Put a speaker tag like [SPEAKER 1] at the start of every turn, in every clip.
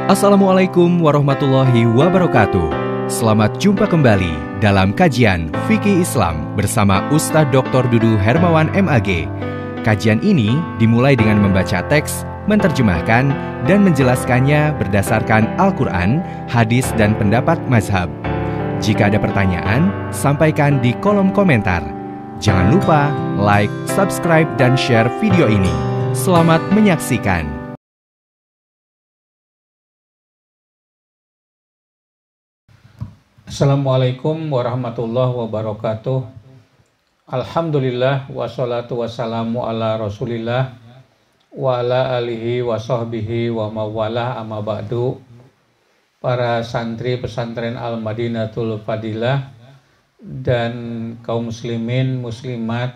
[SPEAKER 1] Assalamualaikum warahmatullahi wabarakatuh. Selamat jumpa kembali dalam kajian Fikih Islam bersama Ustadz Dr. Dudu Hermawan MAG. Kajian ini dimulai dengan membaca teks, menerjemahkan, dan menjelaskannya berdasarkan Al-Quran, hadis, dan pendapat mazhab. Jika ada pertanyaan, sampaikan di kolom komentar. Jangan lupa like, subscribe, dan share video ini. Selamat menyaksikan.
[SPEAKER 2] Assalamualaikum warahmatullahi wabarakatuh. Alhamdulillah wassalatu wassalamu ala rasulillah wa ala alihi wa sahbihi wa mawalah amma ba'du. Para santri pesantren Al-Madinatul Fadilah dan kaum muslimin muslimat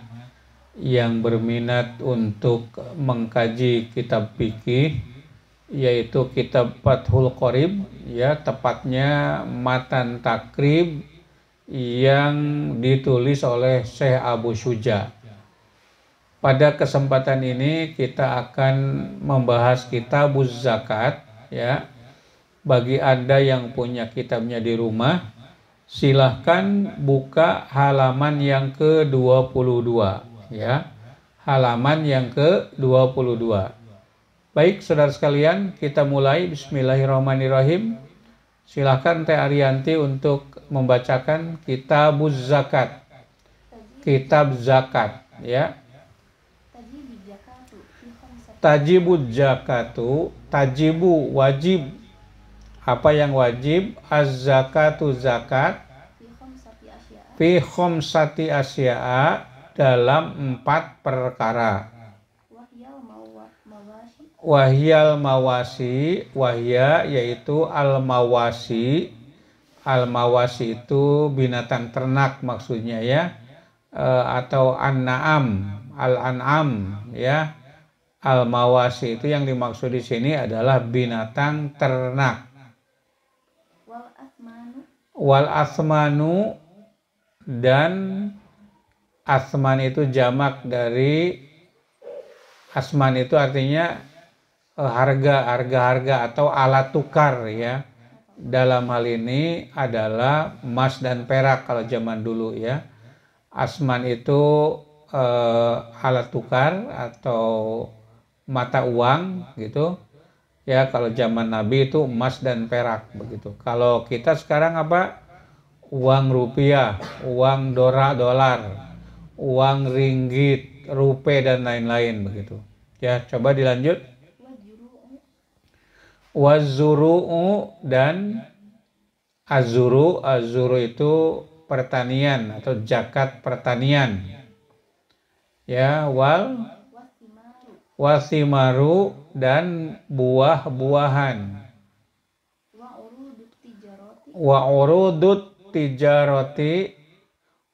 [SPEAKER 2] yang berminat untuk mengkaji kitab fikih, yaitu kitab Fathul Qorib, ya, tepatnya matan takrib yang ditulis oleh Syekh Abu Syuja. Pada kesempatan ini kita akan membahas kitabuz zakat, ya. Bagi Anda yang punya kitabnya di rumah, silahkan buka halaman yang ke-22, ya. Halaman yang ke-22. Baik, saudara sekalian, kita mulai. Bismillahirrahmanirrahim. Silahkan Teh Arianti untuk membacakan kitabuz zakat. Kitab zakat, ya. Tajibuz zakatu, tajibu wajib. Apa yang wajib? Az-zakatu zakat fi khomsati asya'a, dalam 4 perkara. Wahyal mawasi, wahya yaitu al-mawasi. Al-mawasi itu binatang ternak maksudnya, ya, atau an-na'am, al-an'am, ya. Al-mawasi itu yang dimaksud di sini adalah binatang ternak. Wal asmanu, dan asman itu jamak dari asman, itu artinya harga atau alat tukar, ya. Dalam hal ini adalah emas dan perak kalau zaman dulu, ya. Asman itu alat tukar atau mata uang gitu, ya. Kalau zaman Nabi itu emas dan perak begitu. Kalau kita sekarang apa? Uang rupiah, uang dolar, uang ringgit, rupiah, dan lain-lain begitu. Ya, coba dilanjut. Wazuru'u, dan azuru. Azuru itu pertanian atau zakat pertanian, ya. Wasimaru, dan buah-buahan. Wa urudut tijaroti.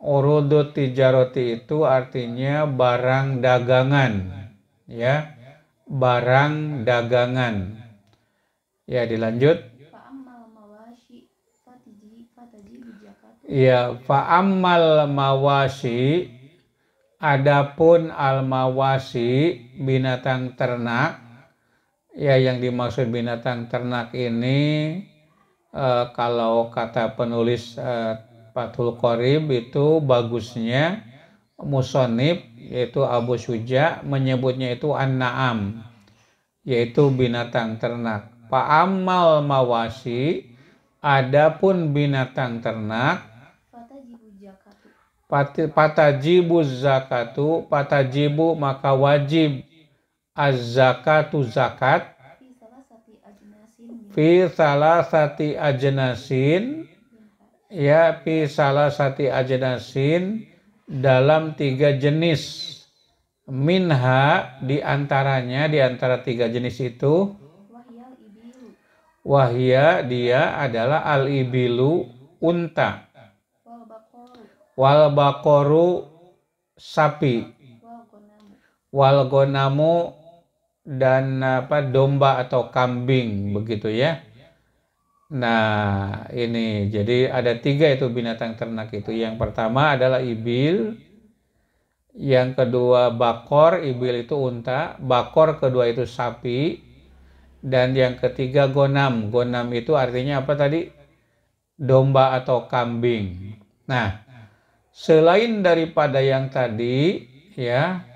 [SPEAKER 2] Urudut tijaroti itu artinya barang dagangan, ya. Barang dagangan. Ya, dilanjut. Ya, fa'ammal mawasi, adapun al-mawasi, binatang ternak. Ya, yang dimaksud binatang ternak ini kalau kata penulis Fathul Qorib itu bagusnya musonib, yaitu Abu Syuja, menyebutnya itu an-na'am, yaitu binatang ternak. Fa'ammal mawasi, adapun binatang ternak, patajibuz zakatu, patajibu maka wajib, az-zakatu zakat, fi salasati ajnasin, ya, fi salasati ajnasin, dalam 3 jenis. Minha, diantaranya, diantara 3 jenis itu, wahya, dia adalah al-ibilu, unta. Wal bakoru, sapi. Wal gonamu, dan domba atau kambing begitu, ya. Nah, ini jadi ada 3 itu binatang ternak itu. Yang pertama adalah ibil, yang kedua bakor, ibil itu unta, bakor kedua itu sapi, Dan yang ketiga gonam. Gonam itu artinya apa tadi? Domba atau kambing. Nah, selain daripada yang tadi, ya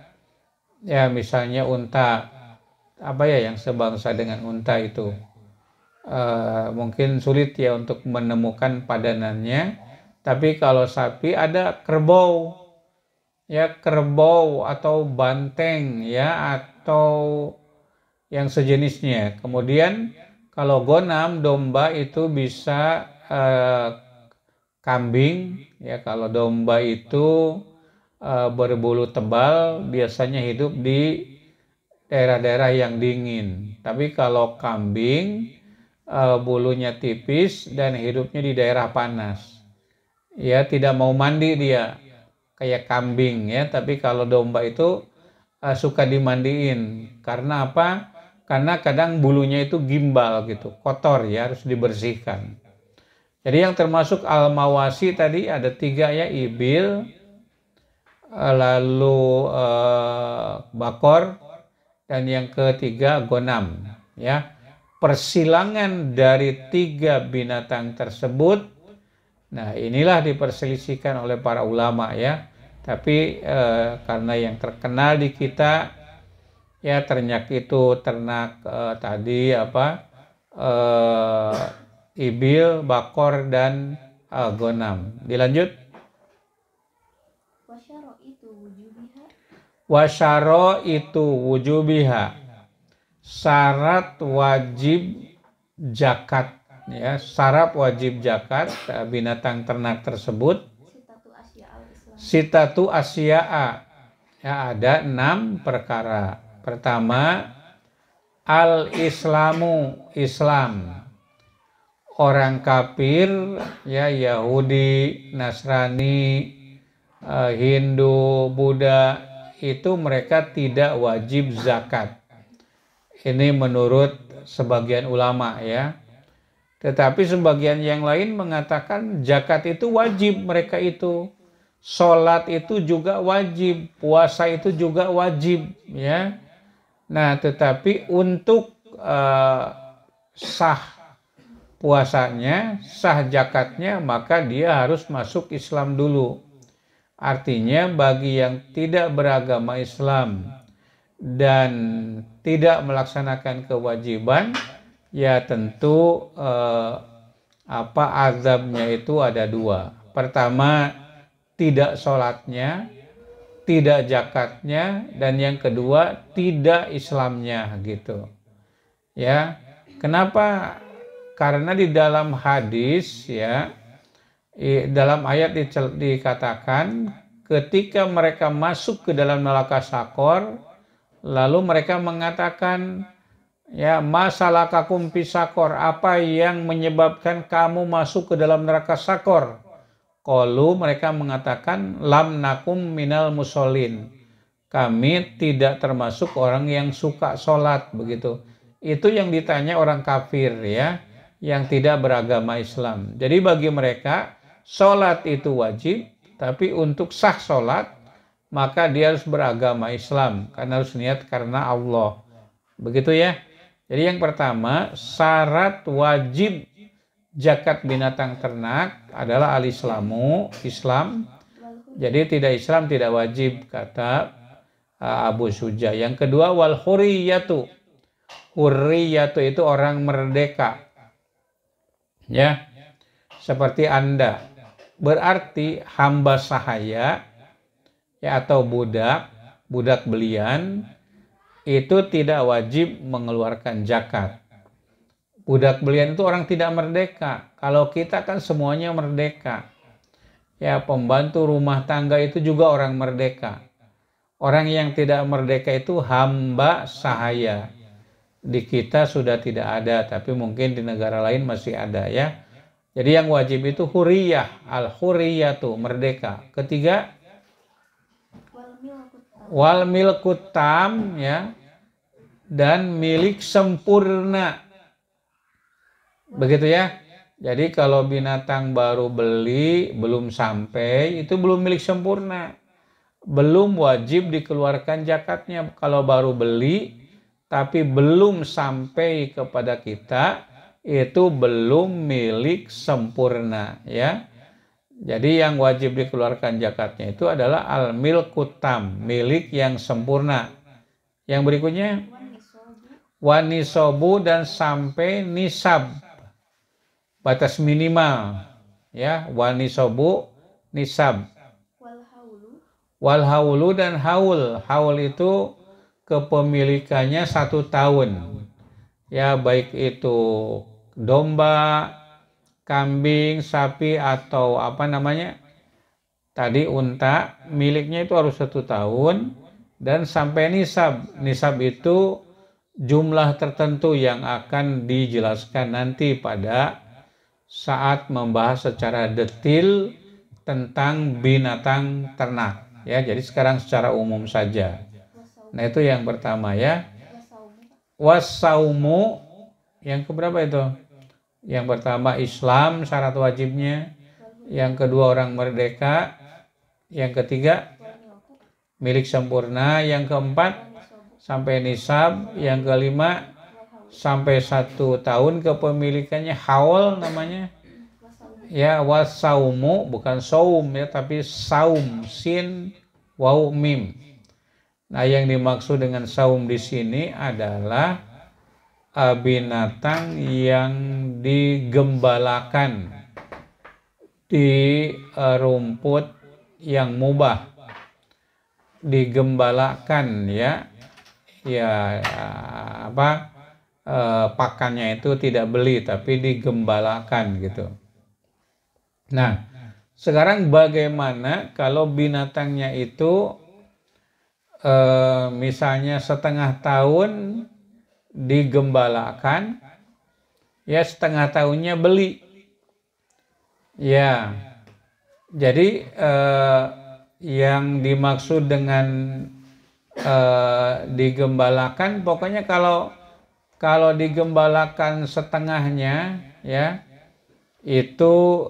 [SPEAKER 2] misalnya unta, apa ya yang sebangsa dengan unta itu, mungkin sulit ya untuk menemukan padanannya. Tapi kalau sapi ada kerbau, ya kerbau atau banteng, ya atau yang sejenisnya. Kemudian kalau gonam domba itu bisa kambing, ya kalau domba itu berbulu tebal, biasanya hidup di daerah-daerah yang dingin. Tapi kalau kambing bulunya tipis dan hidupnya di daerah panas. Ya tidak mau mandi dia kayak kambing ya, tapi kalau domba itu suka dimandiin. Karena apa? Karena kadang bulunya itu gimbal gitu, kotor ya, harus dibersihkan. Jadi yang termasuk al-mawasi tadi ada 3 ya, ibil, lalu bakor, dan yang ketiga gonam ya. Persilangan dari 3 binatang tersebut, nah inilah diperselisihkan oleh para ulama ya. Tapi karena yang terkenal di kita ya ternak itu ternak tadi apa ibil, bakor, dan gonam. Dilanjut. Wasyaro itu wujubiha. Syarat wajib zakat ya, syarat wajib zakat binatang ternak tersebut. Sitatu asya'a ya, ada 6 perkara. Pertama, al-islamu, Islam. Orang kafir ya, Yahudi, Nasrani, Hindu, Buddha, itu mereka tidak wajib zakat. Ini menurut sebagian ulama ya. Tetapi sebagian yang lain mengatakan zakat itu wajib mereka itu. Sholat itu juga wajib, puasa itu juga wajib ya. Nah, tetapi untuk sah puasanya, sah zakatnya, maka dia harus masuk Islam dulu. Artinya bagi yang tidak beragama Islam dan tidak melaksanakan kewajiban, ya tentu azabnya itu ada 2. Pertama, tidak sholatnya, tidak zakatnya, dan yang kedua tidak Islamnya gitu. Ya, kenapa? Karena di dalam hadis ya, dalam ayat dikatakan ketika mereka masuk ke dalam neraka Sakor, lalu mereka mengatakan ya, masalakakum pisakor, apa yang menyebabkan kamu masuk ke dalam neraka Sakor? Qalu, mereka mengatakan lam nakum minal musholin, kami tidak termasuk orang yang suka sholat begitu. Itu yang ditanya orang kafir ya, yang tidak beragama Islam. Jadi bagi mereka sholat itu wajib, tapi untuk sah sholat maka dia harus beragama Islam, karena harus niat karena Allah. Begitu ya. Jadi yang pertama, syarat wajib zakat binatang ternak adalah al-islamu, Islam. Jadi tidak Islam tidak wajib, kata Abu Suja. Yang kedua, wal hurriyatu. Hurriyatu itu orang merdeka. Ya. Seperti Anda. Berarti hamba sahaya ya, atau budak belian itu tidak wajib mengeluarkan zakat. Budak belian itu orang tidak merdeka. Kalau kita kan semuanya merdeka. Ya, pembantu rumah tangga itu juga orang merdeka. Orang yang tidak merdeka itu hamba sahaya. Di kita sudah tidak ada, tapi mungkin di negara lain masih ada ya. Jadi yang wajib itu huriyah, al-huriyatu, merdeka. Ketiga, wal milkut tam ya, dan milik sempurna. Begitu ya. Jadi kalau binatang baru beli belum sampai, itu belum milik sempurna. Belum wajib dikeluarkan zakatnya. Kalau baru beli tapi belum sampai kepada kita, itu belum milik sempurna, ya. Jadi yang wajib dikeluarkan zakatnya itu adalah al-milku tam, milik yang sempurna. Yang berikutnya wanisobu dan sampai nisab, batas minimal, ya. Wanisobu, nisab. Walhaulu dan haul. Haul itu kepemilikannya 1 tahun. Ya, baik itu domba, kambing, sapi, atau apa namanya tadi unta, miliknya itu harus 1 tahun dan sampai nisab. Nisab itu jumlah tertentu yang akan dijelaskan nanti pada saat membahas secara detail tentang binatang ternak. Ya, jadi sekarang secara umum saja. Nah, itu yang pertama, ya. Wasaumu, yang keberapa itu? Yang pertama Islam syarat wajibnya, yang kedua orang merdeka, yang ketiga milik sempurna, yang keempat sampai nisab, yang kelima sampai 1 tahun kepemilikannya, haul namanya. Ya, wasaumu, bukan saum ya, tapi saum, sin waw mim. Nah, yang dimaksud dengan saum di sini adalah binatang yang digembalakan di rumput yang mubah. Digembalakan, ya. Ya, pakannya itu tidak beli tapi digembalakan gitu. Nah, sekarang bagaimana kalau binatangnya itu misalnya setengah tahun digembalakan, ya setengah tahunnya beli. Ya, jadi yang dimaksud dengan digembalakan, pokoknya kalau digembalakan setengahnya, ya, itu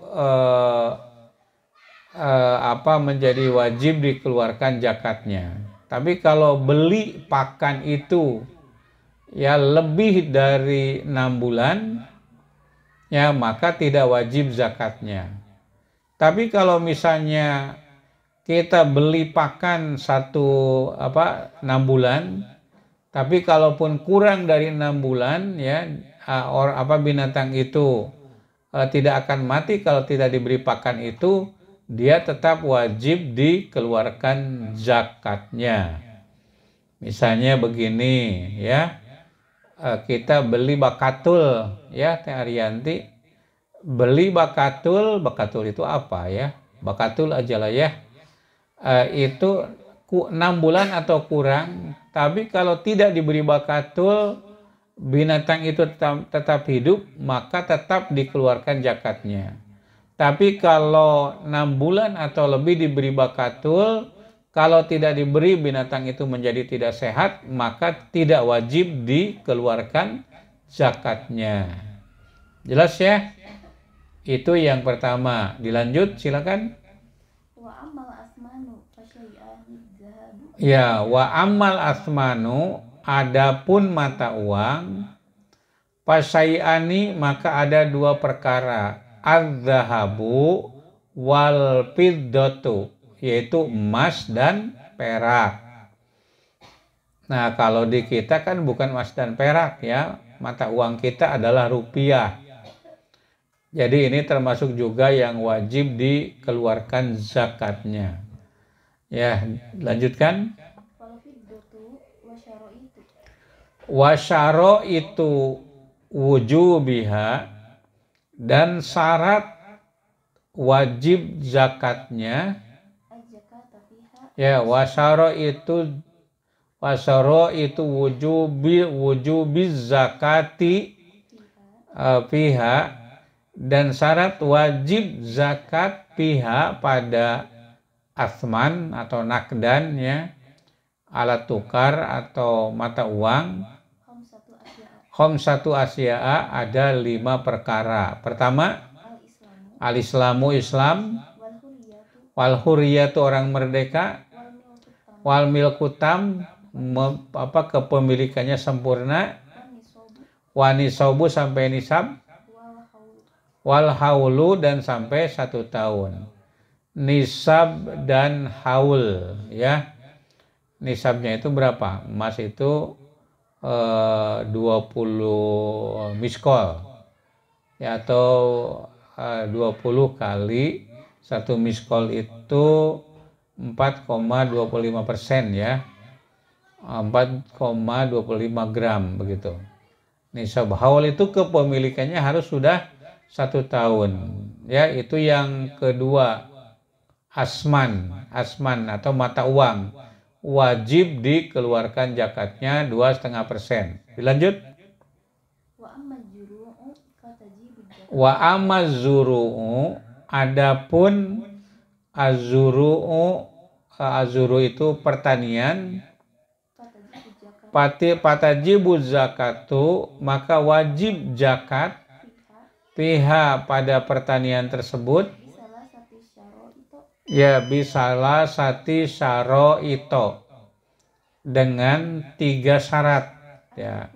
[SPEAKER 2] menjadi wajib dikeluarkan zakatnya. Tapi kalau beli pakan itu ya lebih dari 6 bulan, ya maka tidak wajib zakatnya. Tapi kalau misalnya kita beli pakan 6 bulan, tapi kalaupun kurang dari 6 bulan, ya binatang itu tidak akan mati kalau tidak diberi pakan itu, dia tetap wajib dikeluarkan zakatnya. Misalnya begini, ya, kita beli bakatul, ya Teh Ariyanti, beli bakatul itu apa ya? Bakatul aja lah ya. Itu 6 bulan atau kurang, tapi kalau tidak diberi bakatul, binatang itu tetap hidup, maka tetap dikeluarkan zakatnya. Tapi kalau 6 bulan atau lebih diberi bakatul, kalau tidak diberi, binatang itu menjadi tidak sehat, maka tidak wajib dikeluarkan zakatnya. Jelas ya? Itu yang pertama. Dilanjut, silakan. Ya, wa amal asmanu, adapun mata uang, pasyai'ani, maka ada 2 perkara, az-zahabu wal fiddatu, yaitu emas dan perak. Nah, kalau di kita kan bukan emas dan perak, ya, mata uang kita adalah rupiah. Jadi ini termasuk juga yang wajib dikeluarkan zakatnya. Ya, lanjutkan. Wasyaro itu wujubiha, dan syarat wajib zakatnya, ya, wasyaro itu wujubi zakati fiha, dan syarat wajib zakat fiha pada asman atau nakdan, ya, alat tukar atau mata uang, khamsatu asya'a, ada 5 perkara. Pertama, al-islamu, Islam, wal huriyatu, orang merdeka, wal milku tam, kepemilikannya sempurna, wanisobu sampai nisab, wal haulu dan sampai 1 tahun. Nisab dan haul ya. Nisabnya itu berapa? Emas itu 20 miskol ya, atau 20 kali 1 miskol itu 4,25% ya, 4,25 gram begitu. Nisab haul itu kepemilikannya harus sudah 1 tahun ya. Itu yang kedua. Asman atau mata uang wajib dikeluarkan zakatnya 2,5%. Dilanjut. Wa amma zuru'u, adapun azuru itu pertanian, patajibu zakatu, maka wajib zakat pihak pada pertanian tersebut ya bisalah sati syaro ito, dengan 3 syarat ya.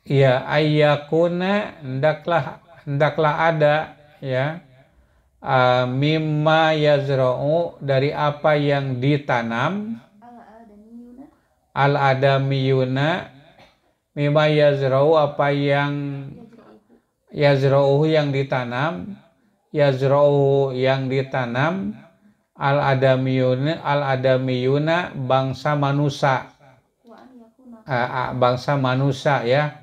[SPEAKER 2] Ya ayyakuna, hendaklah ada ya, mimma yazra'u, dari apa yang ditanam, al adamiyuna, mimma yazra'u, apa yang yazra'uhu yang ditanam, yazra'u yang ditanam, al adamiyuna bangsa manusia, bangsa manusia ya.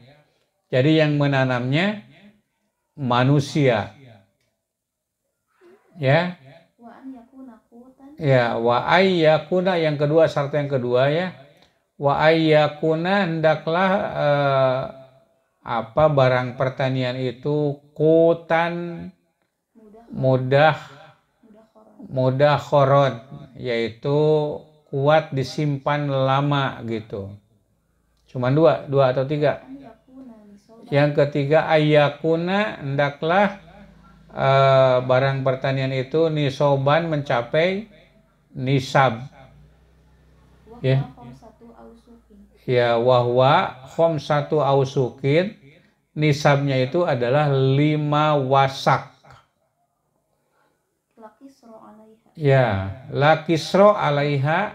[SPEAKER 2] Jadi yang menanamnya manusia ya. Ya, wa ayyakuna yang kedua, syarat yang kedua ya. Wa ayyakuna, hendaklah barang pertanian itu kutan mudah khoron, yaitu kuat disimpan lama gitu. Cuman dua atau 3. Yang ketiga ayyakuna, hendaklah barang pertanian itu nisoban, mencapai nisab ya. Ya, wahwa khomsatu ausukin, nisabnya itu adalah 5 wasak. Ya, lakisro alaiha,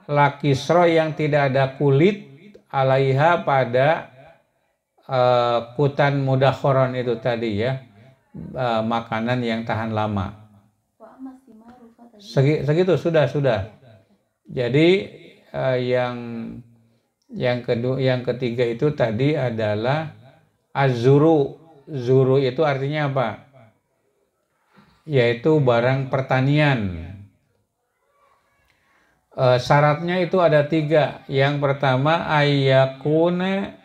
[SPEAKER 2] lakisro yang tidak ada kulit, alaiha pada kutan mudakhoron itu tadi ya, makanan yang tahan lama. Segitu sudah. Jadi yang ketiga itu tadi adalah azuru. Zuru itu artinya apa? Yaitu barang pertanian. Syaratnya itu ada 3. Yang pertama ayyakuna,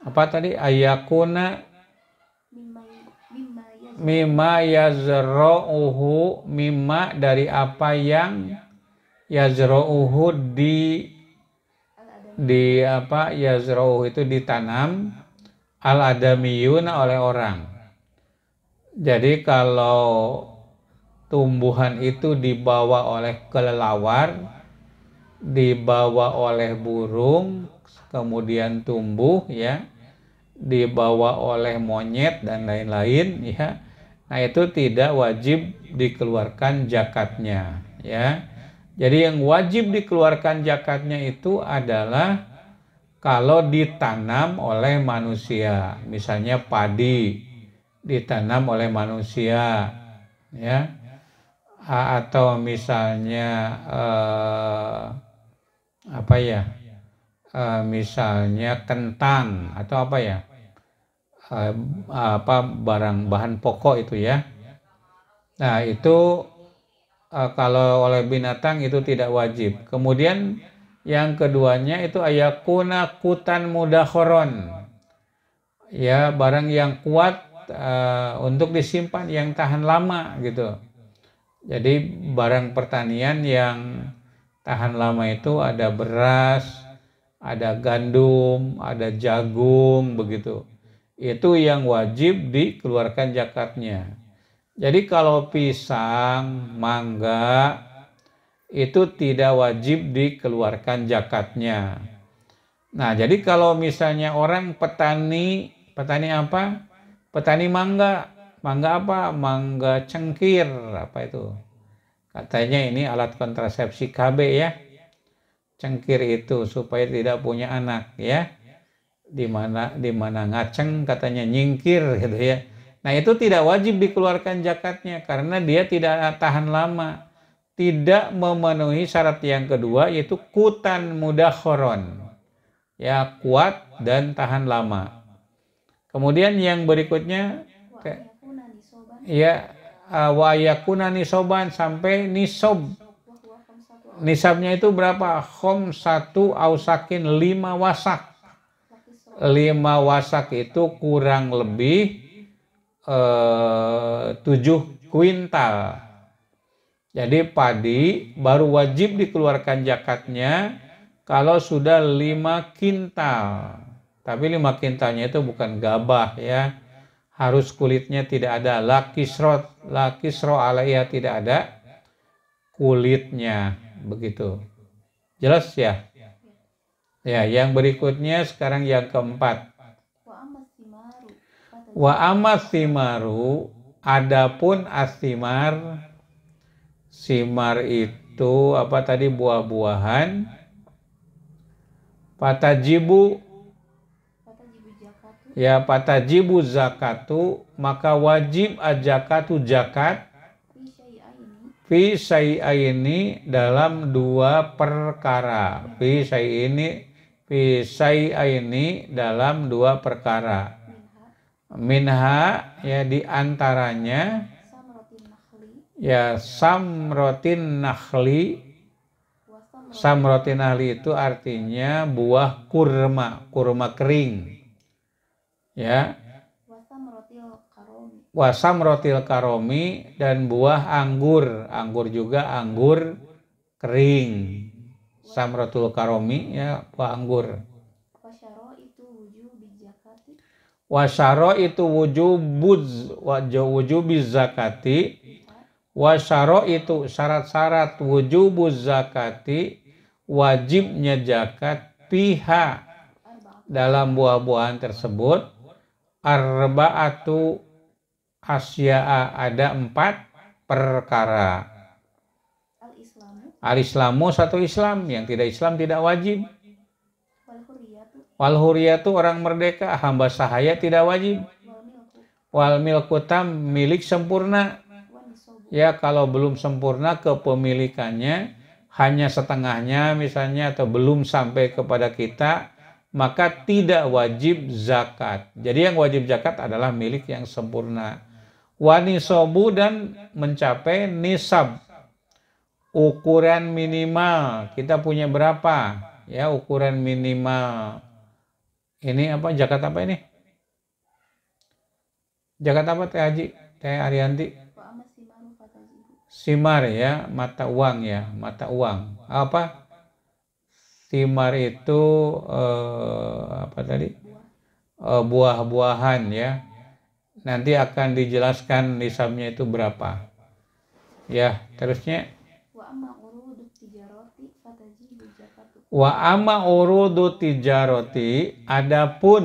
[SPEAKER 2] apa tadi? Ayyakuna mimma yazra'uhu, mimma dari apa yang yazra'uhu di apa, yazra'uhu itu ditanam, al adamiyuna oleh orang. Jadi kalau tumbuhan itu dibawa oleh kelelawar, dibawa oleh burung, kemudian tumbuh ya, dibawa oleh monyet dan lain-lain ya, nah itu tidak wajib dikeluarkan zakatnya ya. Jadi yang wajib dikeluarkan zakatnya itu adalah kalau ditanam oleh manusia, misalnya padi ditanam oleh manusia ya, atau misalnya misalnya kentang atau bahan pokok itu ya. Nah itu kalau oleh binatang itu tidak wajib. Kemudian yang keduanya itu ayakuna kutan mudakhoron ya, barang yang kuat untuk disimpan, yang tahan lama gitu. Jadi barang pertanian yang tahan lama itu ada beras, ada gandum, ada jagung begitu. Itu yang wajib dikeluarkan zakatnya. Jadi kalau pisang, mangga itu tidak wajib dikeluarkan zakatnya. Nah, jadi kalau misalnya orang petani apa? Petani mangga. Mangga apa? Mangga cengkir, apa itu? Katanya ini alat kontrasepsi KB ya. Cengkir itu supaya tidak punya anak ya. Di mana ngaceng katanya nyingkir gitu ya. Nah, itu tidak wajib dikeluarkan zakatnya karena dia tidak tahan lama. Tidak memenuhi syarat yang kedua yaitu kutan mudakhoron. Ya, kuat dan tahan lama. Kemudian yang berikutnya ya wa yakuna nisoban sampai nisob. Nisabnya itu berapa? Satu ausakin 5 wasak. 5 wasak itu kurang lebih 7 kuintal. Jadi padi baru wajib dikeluarkan zakatnya kalau sudah 5 kintal. Tapi 5 kintalnya itu bukan gabah ya. Harus kulitnya tidak ada. Lakisro alaiya tidak ada kulitnya. Begitu. Jelas ya? Ya, yang berikutnya sekarang yang keempat. Wa amas simaru, adapun asimar. Simar itu apa tadi? Buah-buahan. Patajibu ya, patajibu zakatu, maka wajib zakatu zakat fi syai'aini dalam 2 perkara. Fi syai'aini dalam 2 perkara. Minha ya di antaranya ya samrotin nakhli. Samrotin nakhli itu artinya buah kurma kering. Ya. Wasamrotil karomi dan buah anggur juga anggur kering. Samrotul karomi ya buah anggur. Wasyaro itu wujubiz zakati. Wasyaro itu syarat-syarat wujubuz zakati, wajibnya zakat piha dalam buah-buahan tersebut. Arba'atu asya'a, ada 4 perkara. Al-Islamu satu Islam, yang tidak Islam tidak wajib. Wal huriyatu orang merdeka, hamba sahaya tidak wajib. Wal milkutam milik sempurna. Ya, kalau belum sempurna kepemilikannya, hanya setengahnya misalnya atau belum sampai kepada kita, maka tidak wajib zakat. Jadi yang wajib zakat adalah milik yang sempurna. Wanisobu dan mencapai nisab. Ukuran minimal kita punya berapa? Ya, ukuran minimal. Ini apa? Zakat apa ini? Zakat apa Teh Haji? Teh Arianti? Simar ya, mata uang ya, mata uang. Apa? Simar itu apa tadi? Buah-buahan ya. Nanti akan dijelaskan nisabnya itu berapa. Ya, terusnya. Wa amma urudu tijaroti, adapun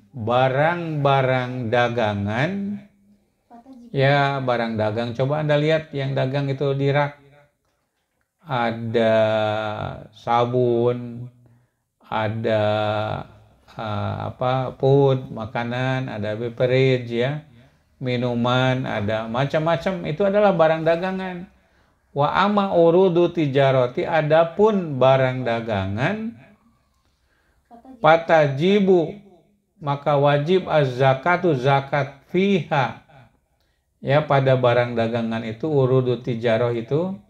[SPEAKER 2] barang-barang dagangan. Ya, barang dagang. Coba Anda lihat yang dagang itu di rak. Ada sabun, ada food, makanan, ada beverage ya, minuman, ada macam-macam. Itu adalah barang dagangan. Wa amma urudu tijaroti, adapun barang dagangan, patajibu, maka wajib az-zakatu zakat fiha. Ya, pada barang dagangan itu urudu tijaroh itu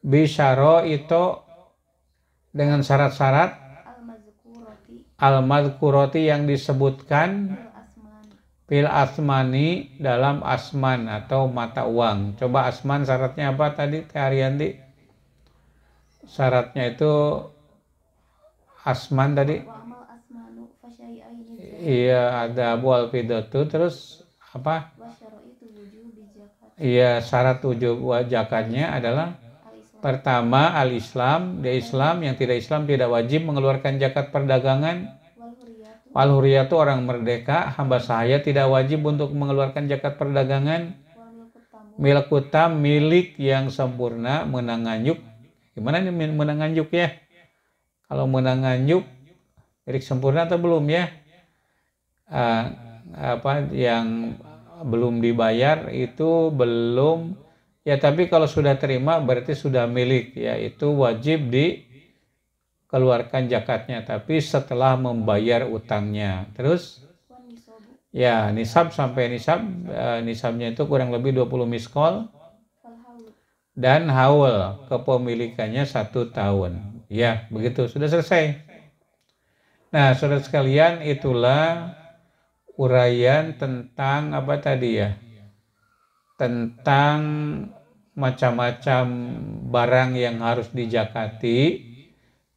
[SPEAKER 2] bisyaro itu dengan syarat-syarat al-madhkuroti yang disebutkan fil asmani dalam asman atau mata uang. Coba asman syaratnya apa tadi Teh Arianti? Syaratnya itu asman tadi. Iya, ada bual fidatu, terus apa? Iya, syarat wujub zakatnya adalah Pertama, al-Islam, dia Islam, yang tidak Islam tidak wajib mengeluarkan zakat perdagangan. Wal-huriyatu orang merdeka, hamba sahaya tidak wajib untuk mengeluarkan zakat perdagangan. Milkutam, milik yang sempurna, menang nganjuk. Gimana nih menang nganjuk ya? Kalau menang nganjuk, milik sempurna atau belum ya? Yang belum dibayar itu belum ya, tapi kalau sudah terima berarti sudah milik ya, itu wajib dikeluarkan zakatnya, tapi setelah membayar utangnya. Terus ya nisab, sampai nisabnya itu kurang lebih 20 miskol, dan haul, kepemilikannya 1 tahun ya, begitu, sudah selesai. Nah saudara sekalian, itulah uraian tentang apa tadi ya, tentang macam-macam barang yang harus dizakati.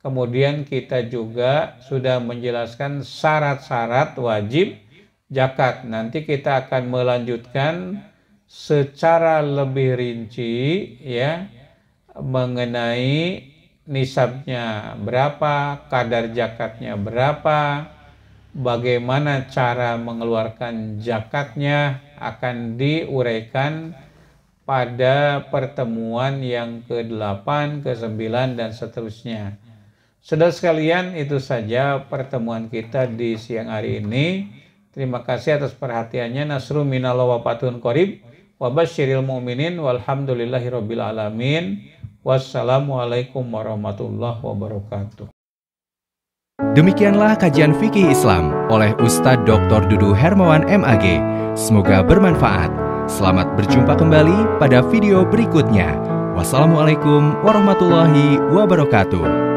[SPEAKER 2] Kemudian kita juga sudah menjelaskan syarat-syarat wajib zakat. Nanti kita akan melanjutkan secara lebih rinci ya, mengenai nisabnya berapa, kadar zakatnya berapa, bagaimana cara mengeluarkan zakatnya, akan diuraikan pada pertemuan yang ke-8, ke-9, dan seterusnya. Saudara sekalian, itu saja pertemuan kita di siang hari ini. Terima kasih atas perhatiannya. Nasru minallah wa fatun qarib wa basyiril mu'minin walhamdulillahirabbil alamin. Wassalamualaikum warahmatullahi wabarakatuh.
[SPEAKER 1] Demikianlah kajian fikih Islam oleh Ustadz Dr. Dudu Hermawan MAG. Semoga bermanfaat. Selamat berjumpa kembali pada video berikutnya. Wassalamualaikum warahmatullahi wabarakatuh.